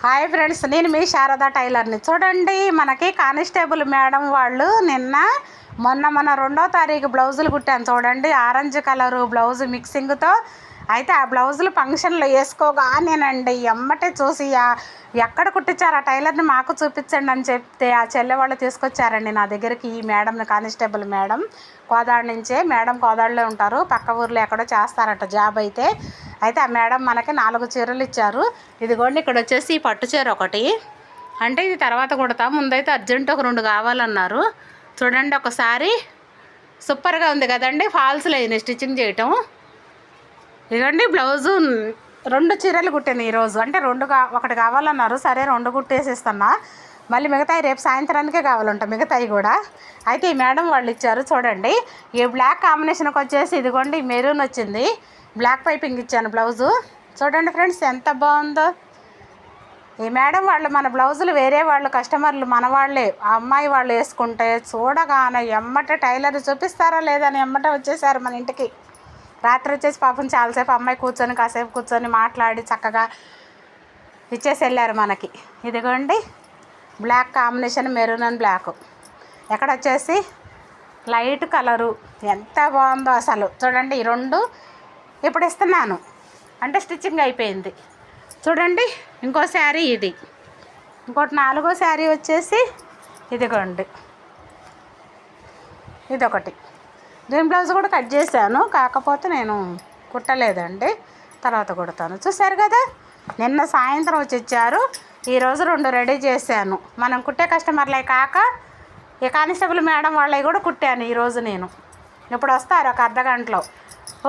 Hi friends, నేను మీ శారదా టైలర్ని. చూడండి, మనకి కానిస్టేబుల్ మేడం వాళ్ళు మొన్న 2వ తారీఖు బ్లౌజులు కుట్టాను. చూడండి, ఆరెంజ్ కలరు బ్లౌజ్ మిక్సింగ్తో. అయితే ఆ బ్లౌజులు ఫంక్షన్లో వేసుకోగానేనండి ఎమ్మటే చూసి ఎక్కడ కుట్టించారు ఆ టైలర్ని మాకు చూపించండి అని చెప్తే ఆ చెల్లె వాళ్ళు తీసుకొచ్చారండి నా దగ్గరికి. ఈ మేడం, కానిస్టేబుల్ మేడం, కోదాడ నుంచే. మేడం కోదాడలో ఉంటారు, పక్క ఊర్లో ఎక్కడో చేస్తారట జాబ్. అయితే ఆ మేడం మనకి 4 చీరలు ఇచ్చారు. ఇదిగోండి, ఇక్కడ వచ్చేసి ఈ పట్టు చీర ఒకటి, అంటే ఇది తర్వాత కుడతా, ముందైతే అర్జెంట్ ఒక 2 కావాలన్నారు. చూడండి ఒకసారి, సూపర్గా ఉంది కదండి. ఫాల్స్ లేని స్టిచ్చింగ్ చేయటం. ఇదిగోండి బ్లౌజు 2 చీరలు కుట్టాను ఈరోజు. అంటే ఒకటి కావాలన్నారు, సరే 2 కుట్టేసి ఇస్తున్నా. మళ్ళీ మిగతాయి రేపు సాయంత్రానికే కావాలంట, మిగతాయి కూడా. అయితే ఈ మేడం వాళ్ళు ఇచ్చారు. చూడండి, ఈ బ్లాక్ కాంబినేషన్కి వచ్చేసి ఇదిగోండి మెరూన్ వచ్చింది. బ్లాక్ పైపింగ్ ఇచ్చాను బ్లౌజు. చూడండి ఫ్రెండ్స్, ఎంత బాగుందో. ఈ మేడం వాళ్ళు మన బ్లౌజులు వేరే వాళ్ళు కస్టమర్లు మన వాళ్ళే, ఆ అమ్మాయి వాళ్ళు వేసుకుంటే చూడగానే ఎమ్మటే టైలర్ చూపిస్తారా లేదని ఎమ్మటే వచ్చేసారు మన ఇంటికి. రాత్రి వచ్చేసి పాపం చాలాసేపు అమ్మాయి కూర్చొని కాసేపు కూర్చొని మాట్లాడి చక్కగా ఇచ్చేసి వెళ్ళారు మనకి. ఇదిగోండి black combination, maroon and black. ఎక్కడ వచ్చేసి లైట్ కలరు, ఎంత బాగుందో అసలు. చూడండి, ఈ 2 ఇప్పుడు ఇస్తున్నాను, అంటే స్టిచ్చింగ్ అయిపోయింది. చూడండి, ఇంకో శారీ ఇది, ఇంకోటి 4వ శారీ వచ్చేసి ఇదిగోండి, ఇదొకటి. దీని బ్లౌజ్ కూడా కట్ చేశాను, కాకపోతే నేను కుట్టలేదండి, తర్వాత కుడతాను. చూసారు కదా, నిన్న సాయంత్రం వచ్చి ఇచ్చారు, ఈరోజు 2 రెడీ చేశాను. మనం కుట్టే కస్టమర్లే కాక ఈ కానిస్టేబుల్ మేడం వాళ్ళవి కూడా కుట్టాను ఈరోజు నేను. ఇప్పుడు వస్తారు ఒక అర్ధగంటలో.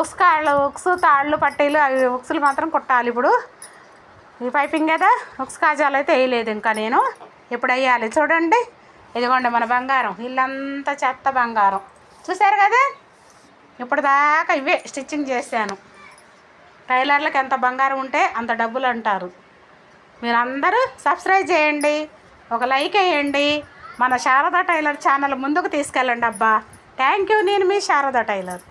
ఉక్స్ తాళ్ళు పట్టీలు అవి ఉక్సులు మాత్రం కుట్టాలి. ఇప్పుడు ఈ పైపింగ్ కదా, ఉక్స్ కాజాలు అయితే వేయలేదు ఇంకా నేను, ఇప్పుడు వేయాలి. చూడండి, ఇదిగోండి మన బంగారం, ఇల్లంతా చెత్త బంగారం. చూసారు కదా, ఇప్పుడు దాకా ఇవే స్టిచ్చింగ్ చేశాను. టైలర్లకు ఎంత బంగారం ఉంటే అంత డబ్బులు అంటారు. మీరందరూ సబ్స్క్రైబ్ చేయండి, ఒక లైక్ వేయండి, మన శారదా టైలర్ ఛానల్ ముందుకు తీసుకెళ్ళండి అబ్బా. Thank you. నేను మీ శారదా టైలర్.